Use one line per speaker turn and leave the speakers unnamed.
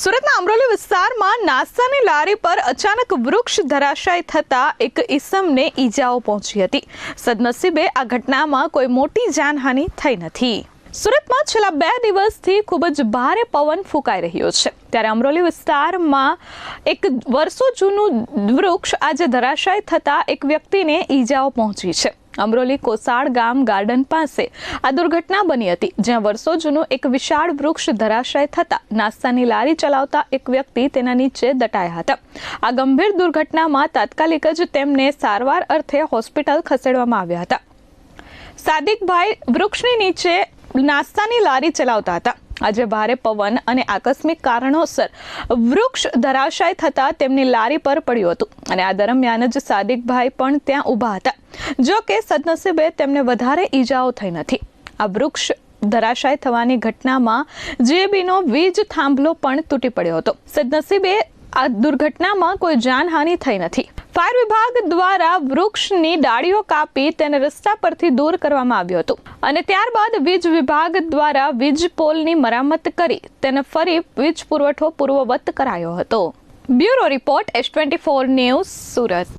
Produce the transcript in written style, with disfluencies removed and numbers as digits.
સુરતના અમરોલી વિસ્તારમાં નાસ્તાની લારી પર અચાનક વૃક્ષ ધરાશાયી થતા એક ઈસમને ઈજાઓ પહોંચી હતી। સદનસીબે આ ઘટનામાં કોઈ મોટી જાનહાનિ થઈ નથી। સુરતમાં છેલ્લા 2 દિવસથી ખૂબ જ ભારે પવન ફૂંકાઈ રહ્યો છે, ત્યારે અમરોલી વિસ્તારમાં એક વર્ષો જૂનું વૃક્ષ આજે ધરાશાયી થતા એક વ્યક્તિને ઈજાઓ પહોંચી છે। અમરોલી કોસાડ ગામ ગાર્ડન પાસે આ દુર્ઘટના બની હતી, જ્યાં વર્ષો જૂનું એક વિશાળ વૃક્ષ ધરાશાયી થતા નાસ્તાની લારી ચલાવતા એક વ્યક્તિ તેના નીચે દટાયા હતા। આ ગંભીર દુર્ઘટનામાં તાત્કાલિક જ તેમને સારવાર અર્થે હોસ્પિટલ ખસેડવામાં આવ્યા હતા। સાદિકભાઈ વૃક્ષની નીચે નાસ્તાની લારી ચલાવતા હતા। આજે ભારે પવન અને આકસ્મિક કારણોસર વૃક્ષ ધરાશાયી થતા તેમની લારી પર પડ્યું હતું અને આ દરમિયાન જ સાદિકભાઈ પણ ત્યાં ઊભા હતા। જો કે સદનસીબે તેમને વધારે ઈજાઓ થઈ નથી। આ વૃક્ષ ધરાશાયી થવાની ઘટનામાં જીબીનો વીજ થાંભલો પણ તૂટી પડ્યો હતો। સદનસીબે આ દુર્ઘટનામાં કોઈ જાનહાનિ થઈ નથી। ફાયર વિભાગ દ્વારા વૃક્ષની ડાળીઓ કાપી તેને રસ્તા પરથી દૂર કરવામાં આવ્યો હતો અને ત્યારબાદ વીજ વિભાગ દ્વારા વીજ પોલની મરામત કરી તેને ફરી વીજ પુરવઠો પૂર્વવત કરાયો હતો। Bureau report S24 news Surat.